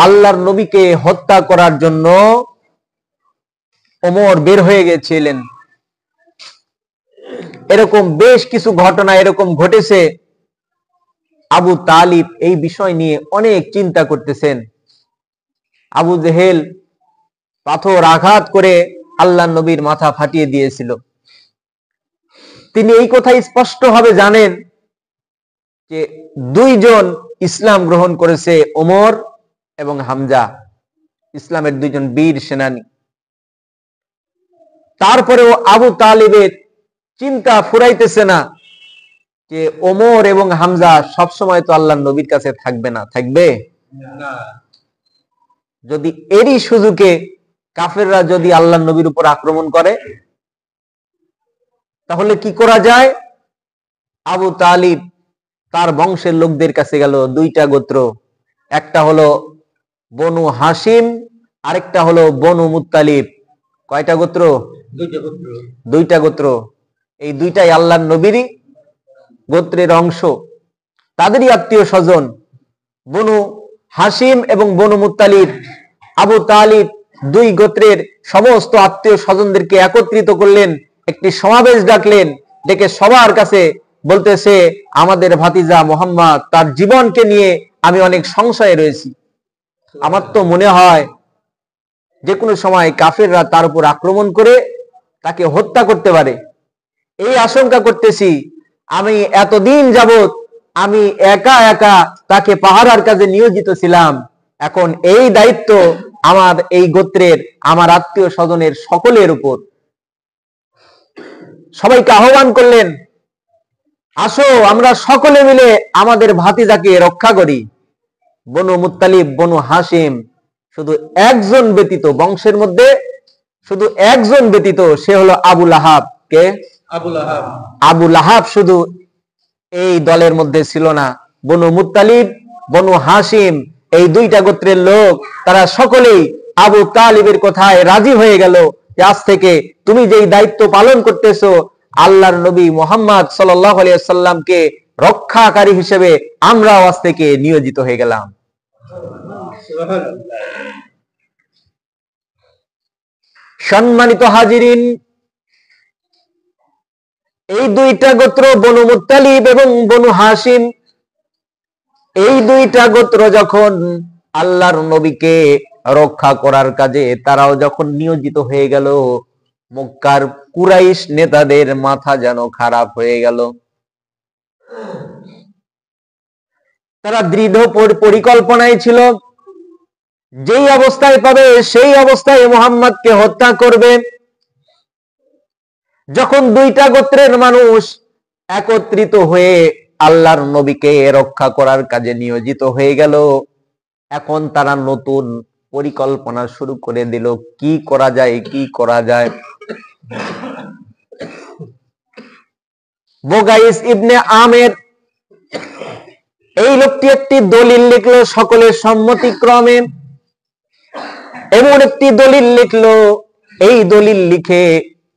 আল্লাহর নবীকে হত্যা করার জন্য ওমর বের হয়ে গেছিলেন। এরকম বেশ কিছু ঘটনা এরকম ঘটেছে। আবু তালিব এই বিষয় নিয়ে অনেক চিন্তা করতেছেন। আবু জেহেল পাথর আঘাত করে আল্লাহর নবীর মাথা ফাটিয়ে দিয়েছিল। তিনি এই কথা স্পষ্টভাবে জানেন যে দুইজন ইসলাম গ্রহণ করেছে, ওমর এবং হামজা, ইসলামের দুইজন বীর সেনানী। তারপরেও আবু তালিবের চিন্তা ফুরাইতেছে না যে ওমর এবং হামজা সবসময় তো আল্লাহর নবীর কাছে থাকবে না, থাকবে না। যদি এরই সুযোগে কাফেররা যদি আল্লাহর নবীর উপর আক্রমণ করে তাহলে কি করা যায়? আবু তালিব তার বংশের লোকদের কাছে গেল। দুইটা গোত্র, একটা হলো বনু হাসিম, আরেকটা হলো বনু মুত্তালিব। কয়টা গোত্র? দুইটা গোত্র। এই দুইটাই আল্লাহর নবীরই গোত্রের অংশ, তাদেরই আত্মীয় স্বজন। বনু হাসিম এবং বনু মুত্তালিব। আবু তালিব দুই গোত্রের সমস্ত আত্মীয় স্বজনদেরকে একত্রিত করলেন, একটি সমাবেশ ডাকলেন, ডেকে সবার কাছে বলতেছে, আমাদের ভাতিজা মুহাম্মদ, তার জীবনকে নিয়ে আমি অনেক সংশয়ে রয়েছি। আমার তো মনে হয় যে কোনো সময় কাফেররা তার উপর আক্রমণ করে তাকে হত্যা করতে পারে, এই আশঙ্কা করতেছি। আমি এতদিন যাবত আমি একা একা তাকে পাহারার কাজে নিয়োজিত ছিলাম, এখন এই দায়িত্ব আমার এই গোত্রের, আমার আত্মীয় স্বজনের সকলের উপর। সবাইকে আহ্বান করলেন, আসো আমরা সকলে মিলে আমাদের ভাতিজাকে রক্ষা করি। বনু মুত্তালিব, বনু হাসিম, শুধু একজন ব্যতীত, বংশের মধ্যে শুধু একজন ব্যতীত, সে হলো আবু লাহাব। কে? আবু লাহাব শুধু এই দলের মধ্যে ছিল না। বনু মুত্তালিব, বনু হাসিম, এই দুইটা গোত্রের লোক, তারা সকলেই আবু তালিবের কথায় রাজি হয়ে গেল যে আজ থেকে তুমি যেই দায়িত্ব পালন করতেছো, আল্লাহর নবী মুহাম্মদ সাল্লাল্লাহু আলাইহি ওয়াসাল্লামকে রক্ষাকারী হিসেবে আমরাও আজ থেকে নিয়োজিত হয়ে গেলাম। সম্মানিত হাজিরিন, এই দুইটা গোত্র বনু মুত্তালিব এবং বনু হাসিম, এই দুইটা গোত্র যখন আল্লাহর নবীকে রক্ষা করার কাজে তারাও যখন নিয়োজিত হয়ে গেল, মক্কার কুরাইশ নেতাদের মাথা যেন খারাপ হয়ে গেল। তারা দৃঢ় পরিকল্পনায় ছিল, যেই অবস্থায় পাবে সেই অবস্থায় মুহাম্মদকে হত্যা করবে। যখন দুইটা গোত্রের মানুষ একত্রিত হয়ে আল্লাহর নবীকে রক্ষা করার কাজে নিয়োজিত হয়ে গেল, এখন তারা নতুন পরিকল্পনা শুরু করে দিল, কি করা যায়, কি করা যায়। বুগাইস ইবনে আমের এই লোকটি একটি দলিল লিখলো সকলের সম্মতিক্রমে। এমন একটি দলিল লিখলো, এই দলিল লিখে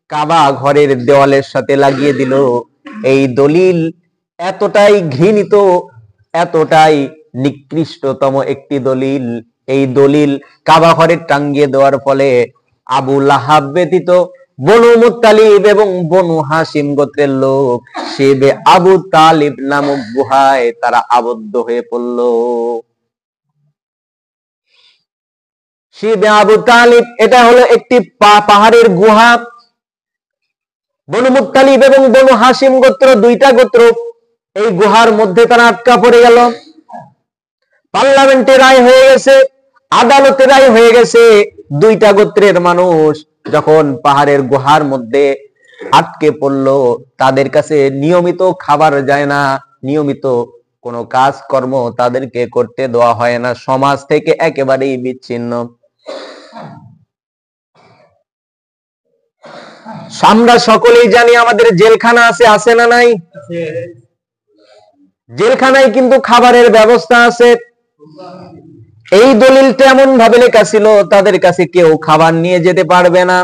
কাবা ঘরের দেওয়ালের সাথে লাগিয়ে দিল। এই দলিল এতটাই ঘৃণিত, এতটাই নিকৃষ্টতম একটি দলিল। এই দলিল কাবা ঘরে টাঙ্গিয়ে দেওয়ার ফলে আবু লাহাব ব্যতীত বনু মুত্তালিব এবং বনু হাসিম গোত্রের লোক শিবে আবু তালিব নামক গুহায় তারা আবদ্ধ হয়ে পড়ল। শিবে আবু তালিব, এটা হলো একটি পাহাড়ের গুহা। বনু মুত্তালিব এবং বনু হাসিম গোত্র, দুইটা গোত্র এই গুহার মধ্যে তারা আটকা পড়ে গেল। পার্লামেন্টে রায় হয়ে গেছে, আদালতে রায় হয়ে গেছে, দুইটা গোত্রের মানুষ যখন পাহাড়ের গুহার মধ্যে আটকে পড়লো, তাদের কাছে নিয়মিত খাবার যায় না, নিয়মিত কোনো কাজকর্ম তাদেরকে করতে দেওয়া হয় না, সমাজ থেকে একেবারেই বিচ্ছিন্ন। আমরা সকলেই জানি আমাদের জেলখানা আছে, আছে না নাই? জেলখানায় কিন্তু খাবারের ব্যবস্থা আছে। এই দলিলটা এমন ভাবে লেখা ছিল, তাদের কাছে কেউ খাবার নিয়ে যেতে পারবে না।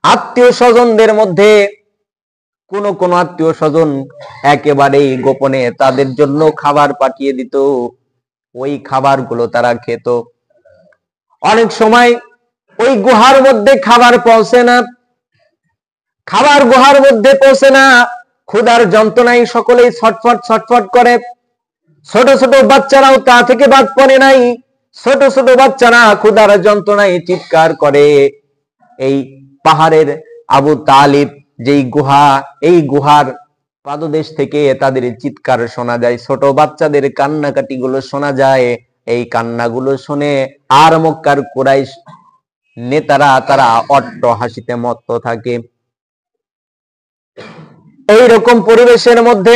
আত্মীয় স্বজনদের মধ্যে কোন আত্মীয় স্বজন একেবারেই গোপনে তাদের জন্য খাবার পাঠিয়ে দিত। ওই খাবারগুলো তারা খেত। অনেক সময় ওই গুহার মধ্যে খাবার পৌঁছে না, খাবার গুহার মধ্যে পৌঁছে না, ক্ষুধার যন্ত্রণায় সকলেই ছটফট ছটফট করে। ছোট ছোট বাচ্চারাও তা থেকে বাদ পড়ে নাই। ছোট ছোট বাচ্চারা ক্ষুধার যন্ত্রণায় চিৎকার করে। এই পাহাড়ের আবু তালিব যেই গুহা, এই গুহার পাদদেশ থেকে তাদের চিৎকার শোনা যায়, ছোট বাচ্চাদের কান্নাকাটি গুলো শোনা যায়। এই কান্নাগুলো শুনে আর মক্কার কুরাইশ নেতারা তারা অট্ট হাসিতে মত্ত থাকে। এইরকম পরিবেশের মধ্যে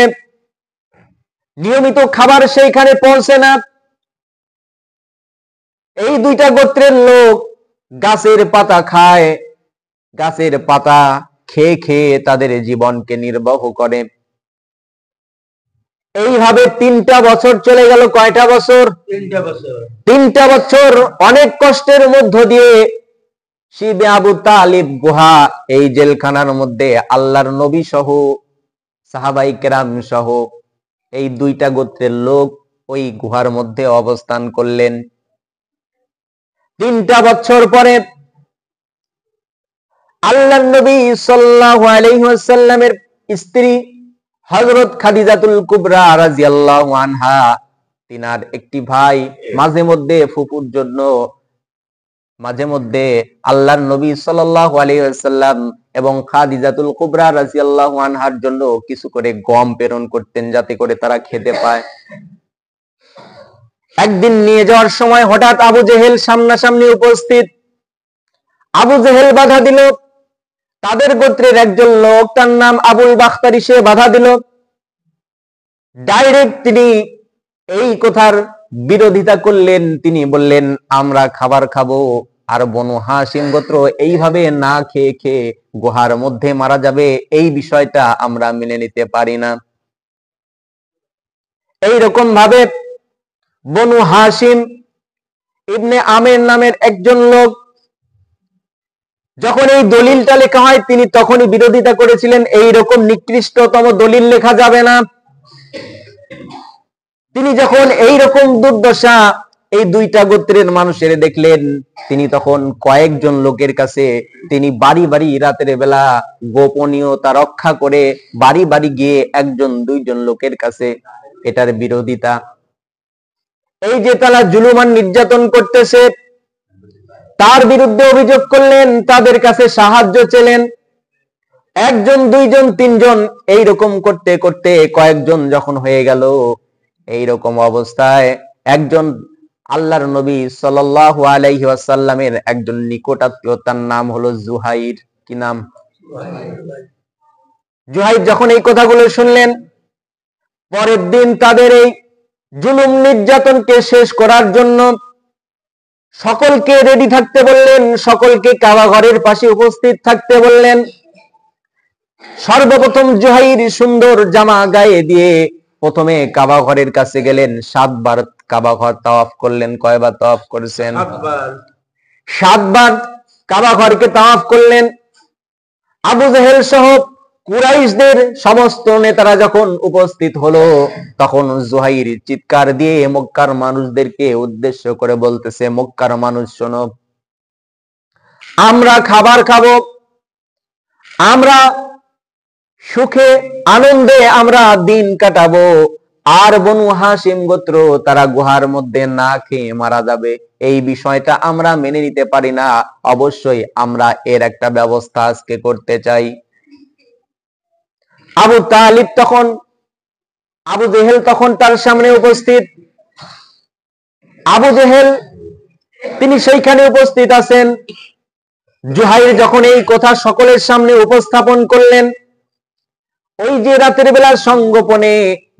নিয়মিত খাবার সেইখানে পৌঁছে না। এই দুইটা গোত্রের লোক গাছের পাতা খায়, গাছের পাতা খেয়ে খেয়ে তাদের জীবনকে নির্বাহ করে। এইভাবে 3টা বছর চলে গেল। কয়টা বছর? 3টা বছর অনেক কষ্টের মধ্য দিয়ে শিবে আবু তালিব গুহা, এই জেলখানার মধ্যে আল্লাহর নবী সহ সাহাবাই কেরাম সহ এই দুইটা গোত্রের লোক ওই গুহার মধ্যে অবস্থান করলেন। 3টা বছর পরে আল্লাহর নবী সাল্লাল্লাহু আলাইহি ওয়াসাল্লামের স্ত্রী হযরত খাদিজাতুল কুবরা রাদিয়াল্লাহু আনহা, তিনার একটি ভাই মাঝে মধ্যে ফুফুর জন্য মাঝে মধ্যে আল্লাহর নবী সাল্লাল্লাহু আলাইহি ওয়াসাল্লাম এবং খাদিজাতুল কুবরা রাদিয়াল্লাহু আনহার জন্য কিছু করে গম প্রেরণ করতেন, যাতে করে তারা খেতে পায়। একদিন নিয়ে যাওয়ার সময় হঠাৎ আবু জেহেল সামনাসামনি উপস্থিত। আবু জেহেল বাধা দিল। তাদের গোত্রের একজন লোক, তার নাম আবুল বাখতারি, সে বাধা দিল। ডাইরেক্ট তিনি এই কথার বিরোধিতা করলেন। তিনি বললেন, আমরা খাবার খাবো, আর বনু হাশিম গোত্র এইভাবে না খেয়ে খেয়ে গুহার মধ্যে মারা যাবে, এই বিষয়টা আমরা মেনে নিতে পারি না। এইরকম ভাবে বনু হাশিম ইবনে আমের নামের একজন লোক, যখন এই দলিলটা লেখা হয় তিনি তখনই বিরোধিতা করেছিলেন, এইরকম নিকৃষ্টতম দলিল লেখা যাবে না। তিনি যখন এইরকম দুর্দশা এই দুইটা গোত্রের মানুষের দেখলেন, তিনি তখন কয়েকজন লোকের কাছে তিনি বাড়ি বাড়ি রাতের বেলা গোপনীয়তা রক্ষা করে বাড়ি বাড়ি গিয়ে একজন দুইজন লোকের কাছে এটার বিরোধিতা, এই যে তারা জুলুমান নির্যাতন করতেছে তার বিরুদ্ধে অভিযোগ করলেন, তাদের কাছে সাহায্য চেলেন। একজন দুইজন তিনজন এইরকম করতে করতে কয়েকজন যখন হয়ে গেল, এইরকম অবস্থায় একজন আল্লাহর নবী সাল্লাল্লাহু আলাইহি ওয়াসাল্লামের একজন নিকটাত্মীয়, তার নাম হলো জুহাইর। কি নাম? জুহাইর যখন এই কথাগুলো শুনলেন, পরের দিন তাদের এই জুলুম নির্যাতনকে শেষ করার জন্য সকলকে রেডি থাকতে বললেন, সকলকে কাবা ঘরের পাশে উপস্থিত থাকতে বললেন। সর্বপ্রথম জুহাইর সুন্দর জামা গায়ে দিয়ে প্রথমে কাবা ঘরের কাছে গেলেন, 7 বার কাবা ঘর তাওয়াফ করলেন। কয়বার তাওয়াফ করেছেন? 7 বার কাবা ঘরকে তাওয়াফ করলেন। আবু জেহেল সহ কুরাইশদের সমস্ত নেতারা যখন উপস্থিত হলো, তখন জুহাইর চিৎকার দিয়ে মক্কার মানুষদেরকে উদ্দেশ্য করে বলতেছে, মক্কার মানুষ শোনো, আমরা খাবার খাবো, আমরা সুখে আনন্দে আমরা দিন কাটাবো, আর বনু হাশিম গোত্র তারা গুহার মধ্যে না খেয়ে মারা যাবে, এই বিষয়টা আমরা মেনে নিতে পারি না। অবশ্যই আমরা এর একটা ব্যবস্থা আজকে করতে চাই। আবু তালিব তখন, আবু জেহেল তখন তার সামনে উপস্থিত। আবু জেহেল তিনি সেইখানে উপস্থিত আছেন। জুহাইর যখন এই কথা সকলের সামনে উপস্থাপন করলেন, ওই যে রাতের বেলার সংগোপনে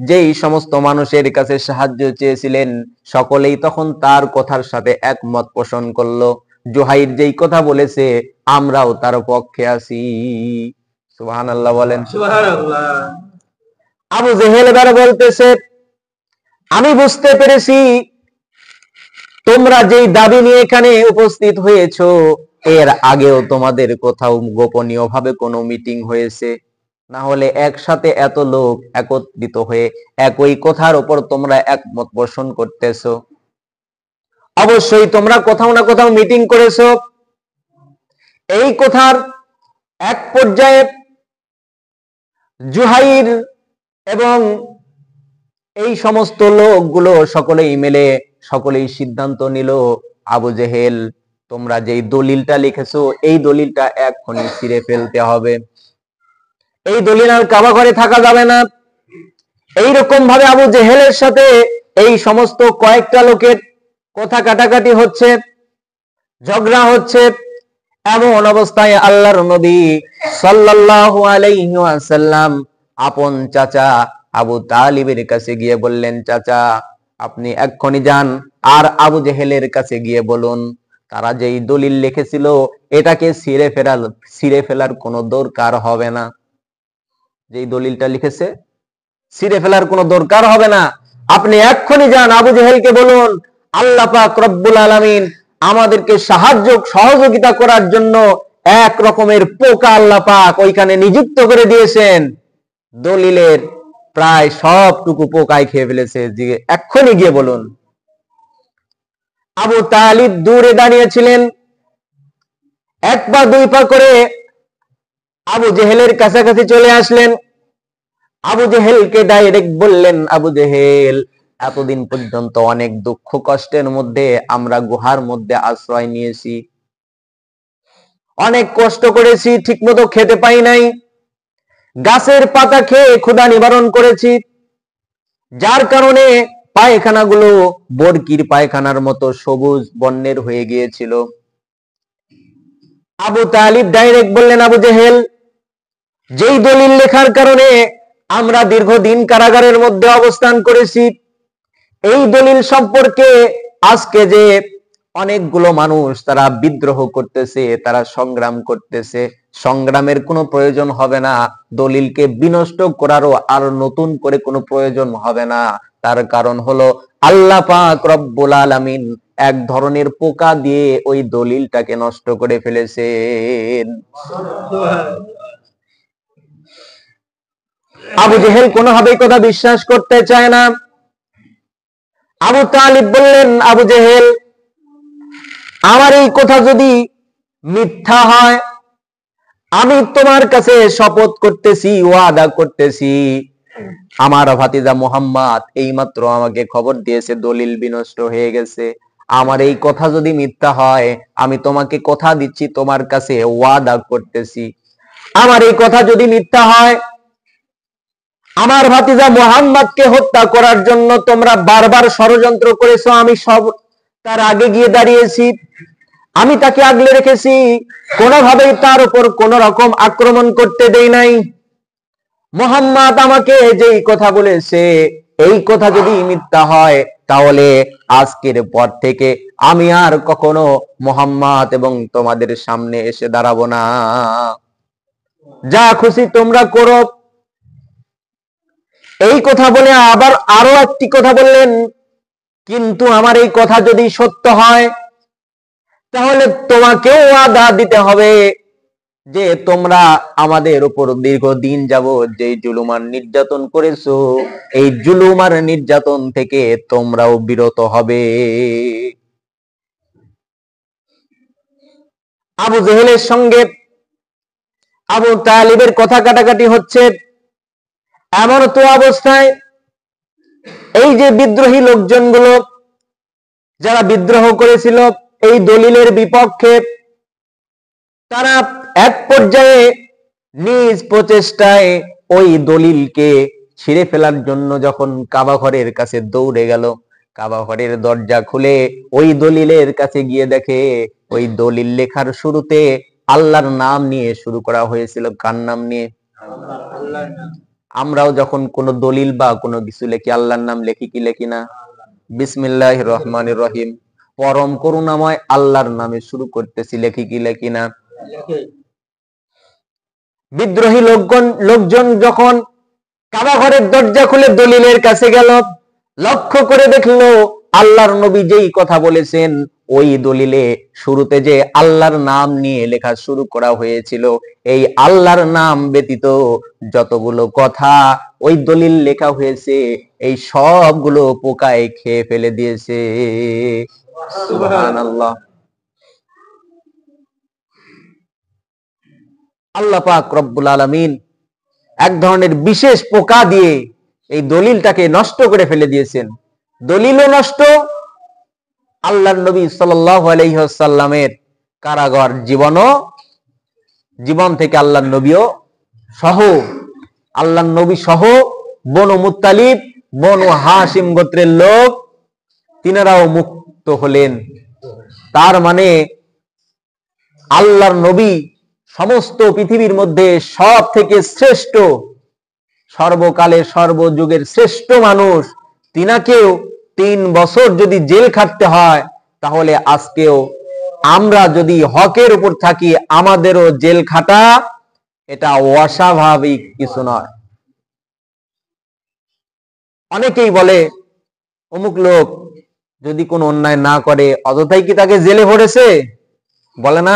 যেই সমস্ত মানুষের কাছে সাহায্য চেয়েছিলেন, সকলেই তখন তার কথার সাথে একমত পোষণ করলো। জুহাইর যেই কথা বলেছে আমরাও তার পক্ষে আছি। সুবহানাল্লাহ বলেন। সুবহানাল্লাহ। আবু জেহেল এবার বলতেছে, আমি বুঝতে পেরেছি তোমরা যেই দাবি নিয়ে এখানে উপস্থিত হয়েছো, এর আগেও তোমাদের কোথাও গোপনীয় ভাবে কোনো মিটিং হয়েছে, না হলে একসাথে এত লোক একত্রিত হয়ে একই কথার উপর তোমরা একমত পোষণ করতেছো। অবশ্যই তোমরা কোথাও না কোথাও মিটিং করেছো। এই কথার এক পর্যায়ে জুহাইর এবং এই সমস্ত লোকগুলো সকলেই মিলে সকলেই সিদ্ধান্ত নিল, আবু জেহেল তোমরা যেই দলিলটা লিখেছো এই দলিলটা এক্ষুনি ছিঁড়ে ফেলতে হবে, এই দলিল আর কাবা ঘরে থাকা যাবে না। এইরকম ভাবে আবু জেহেলের সাথে এই সমস্ত কয়েকটা লোকের কথা কাটাকাটি হচ্ছে, ঝগড়া হচ্ছে। এমন অবস্থায় আল্লাহর নবী সাল্লাল্লাহু আলাইহি ওয়াসাল্লাম আপন চাচা আবু তালিবের কাছে গিয়ে বললেন, চাচা আপনি এক্ষুনি যান আর আবু জেহেলের কাছে গিয়ে বলুন তারা যেই দলিল লিখেছিল এটাকে ছিঁড়ে ফেলার কোনো দরকার হবে না। যেই দলিলটা লিখেছে ছিঁড়ে ফেলার কোনো দরকার হবে না। আপনি এক্ষুনি যান আবু জেহেলকে বলুন আল্লাহ পাক রব্বুল আলামিন আমাদেরকে সহযোগিতা করার জন্য এক রকমের পোকা আল্লাহ পাক ওইখানে নিযুক্ত করে দিয়েছেন, দলিলের প্রায় সবটুকু পোকায় খেয়ে ফেলেছে, এক্ষুনি গিয়ে বলুন। আবু তালিব দূরে দাঁড়িয়েছিলেন, এক পা দুই পা করে আবু জেহেলের কাছাকাছি চলে আসলেন। আবু জেহেলকে ডাইরেক্ট বললেন, আবু জেহেল এতদিন পর্যন্ত অনেক দুঃখ কষ্টের মধ্যে আমরা গুহার মধ্যে আশ্রয় নিয়েছি, অনেক কষ্ট করেছি, ঠিকমতো খেতে পাই নাই, গাছের পাতা খেয়ে ক্ষুধা নিবারণ করেছি, যার কারণে পায়খানাগুলো বরকির পায়খানার মতো সবুজ বর্ণের হয়ে গিয়েছিল। আবু তালিব ডাইরেক্ট বললেন, আবু জেহেল যেই দলিল লেখার কারণে আমরা দীর্ঘদিন কারাগারের মধ্যে অবস্থান করেছি, এই দলিল সম্পর্কে আজকে যে অনেকগুলো মানুষ তারা বিদ্রোহ করতেছে, তারা সংগ্রাম করতেছে, সংগ্রামের কোনো প্রয়োজন হবে না, দলিলকে বিনষ্ট করারও আর নতুন করে কোনো প্রয়োজন হবে না। তার কারণ হলো আল্লাহ পাক রব্বুল আলামিন এক ধরনের পোকা দিয়ে ওই দলিলটাকে নষ্ট করে ফেলেছেন। আবু জেহেল কোনোভাবেই কথা বিশ্বাস করতে চায় না। আবু তালিব বললেন, আবু জেহেল আমার এই কথা যদি মিথ্যা হয়, আমি তোমার কাছে শপথ করতেছি, ওয়াদা করতেছি, আমার ভাতিজা মুহাম্মদ এইমাত্র আমাকে খবর দিয়েছে দলিল বিনষ্ট হয়ে গেছে, আমার এই কথা যদি মিথ্যা হয় আমি তোমাকে কথা দিচ্ছি, তোমার কাছে ওয়াদা করতেছি, আমার এই কথা যদি মিথ্যা হয়, আমার ভাতিজা মুহাম্মদকে হত্যা করার জন্য তোমরা বারবার ষড়যন্ত্র করেছো, আমি সব তার আগে গিয়ে দাঁড়িয়েছি, আমি তাকে আগলে রেখেছি, কোনোভাবেই তার উপর কোন রকম আক্রমণ করতে দেই নাই। মুহাম্মদ আমাকে যেই কথা বলেছে এই কথা যদি মিথ্যা হয় তাহলে আজকের পর থেকে আমি আর কখনো মুহাম্মদ এবং তোমাদের সামনে এসে দাঁড়াবো না, যা খুশি তোমরা করো। এই কথা বলে আবার আরো একটি কথা বললেন, কিন্তু আমার এই কথা যদি সত্য হয় তাহলে তোমাকেও ওয়াদা দিতে হবে যে তোমরা আমাদের উপর দীর্ঘদিন যাবত যে জুলুম আর নির্যাতন করেছো এই জুলুম আর নির্যাতন থেকে তোমরাও বিরত হবে। আবু জেহেলের সঙ্গে আবু তালিবের কথা কাটাকাটি হচ্ছে, এমন তো অবস্থায় এই যে বিদ্রোহী লোকজনগুলো যারা বিদ্রোহ করেছিল এই দলিলের বিপক্ষে, তারা এক পর্যায়ে নিজ প্রচেষ্টায় ওই দলিলকে ছিঁড়ে ফেলার জন্য যখন কাবা ঘরের কাছে দৌড়ে গেল, কাবা ঘরের দরজা খুলে ওই দলিলের কাছে গিয়ে দেখে ওই দলিল লেখার শুরুতে আল্লাহর নাম নিয়ে শুরু করা হয়েছিল। কার নাম নিয়ে? আমরাও যখন কোনো দলিল বা কোনো কিছু লিখি আল্লাহর নাম লিখি কি লিখি না? বিসমিল্লাহির রহমানির রহিম, পরম করুণাময় আল্লাহর নামে শুরু করতেছি, লিখি কি লিখি না? বিদ্রোহী লোকজন যখন কাবা ঘরের দরজা খুলে দলিলের কাছে গেল, লক্ষ্য করে দেখলো আল্লাহর নবী যেই কথা বলেছেন ওই দলিলে শুরুতে যে আল্লাহর নাম নিয়ে লেখা শুরু করা হয়েছিল এই আল্লাহর নাম ব্যতীত যতগুলো কথা ওই দলিল লেখা হয়েছে এই সবগুলো পোকায় খেয়ে ফেলে দিয়েছে। সুবহানাল্লাহ। আল্লাহ পাক রব্বুল আলামিন এক ধরনের বিশেষ পোকা দিয়ে এই দলিলটাকে নষ্ট করে ফেলে দিয়েছেন। দলিলও নষ্ট, আল্লাহর নবী সাল্লাল্লাহু আলাইহি ওয়াসাল্লামের কারাগার জীবন থেকে আল্লাহর নবীও সহ, আল্লাহর নবী সহ বনু মুত্তালিব, বনু হাশিম গোত্রের লোক, তিনারাও মুক্ত হলেন। তার মানে আল্লাহর নবী সমস্ত পৃথিবীর মধ্যে সব থেকে শ্রেষ্ঠ, সর্বকালের সর্বযুগের শ্রেষ্ঠ মানুষ, তিনাকেও 3 বছর যদি জেল খাটতে হয়, তাহলে আজকেও আমরা যদি হকের উপর থাকি আমাদেরও জেল খাটা এটা অস্বাভাবিক কিছু নয়। অনেকেই বলে অমুক লোক যদি কোনো অন্যায় না করে অযথাই কি তাকে জেলে ভরেছে, বলে না?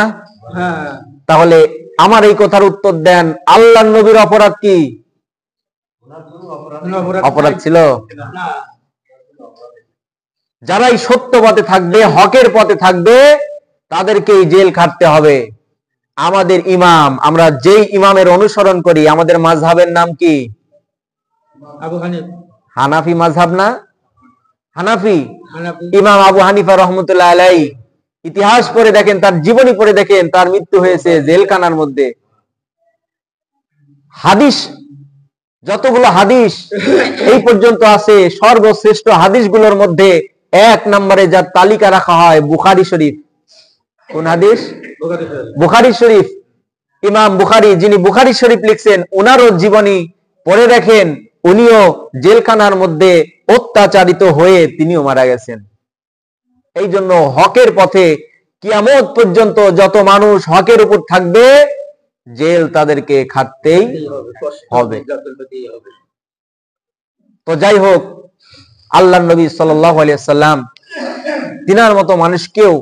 তাহলে আমার এই কথার উত্তর দেন, আল্লাহর নবীর অপরাধ কি? অপরাধ ছিল? যারাই সত্য পথে থাকবে, হকের পথে থাকবে, তাদেরকেই জেল খাটতে হবে। আমাদের ইমাম, আমরা যেই ইমামের অনুসরণ করি, আমাদের মাযহাবের নাম কি? আবু হানিফা। হানাফি মাযহাব না? হানাফি। ইমাম আবু হানিফা রহমতুল্লাহ আলাইহি, ইতিহাস পড়ে দেখেন, তার জীবনী পড়ে দেখেন, তার মৃত্যু হয়েছে জেলখানার মধ্যে। হাদিস, যতগুলো হাদিস এই পর্যন্ত আছে, সর্বশ্রেষ্ঠ হাদিসগুলোর মধ্যে 1 নম্বরে যার তালিকা রাখা হয় বুখারী শরীফ। কোন হাদিস? বুখারী শরীফ। ইমাম বুখারী, যিনি বুখারী শরীফ লিখছেন, ওনারও জীবনী পড়ে দেখেন, উনিও জেলখানার মধ্যে অত্যাচারিত হয়ে তিনিও মারা গেছেন। এই জন্য হকের পথে কিয়ামত পর্যন্ত যত মানুষ হকের উপর থাকবে, জেল তাদেরকে খাটতেই হবে। তো যাই হোক, আল্লাহর নবী সাল্লাল্লাহু আলাইহি ওয়াসাল্লাম তিনার মতো মানুষকেও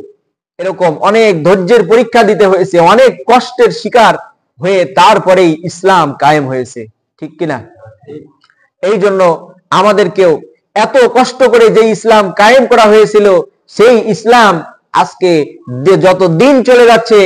এরকম অনেক ধৈর্যের পরীক্ষা দিতে হয়েছে, অনেক কষ্টের শিকার হয়ে তারপরেই ইসলাম কায়েম হয়েছে, ঠিক কিনা? এই জন্য আমাদেরকেও এত কষ্ট করে যে ইসলাম কায়েম করা হয়েছিল, সেই ইসলাম আজকে যত দিন চলে যাচ্ছে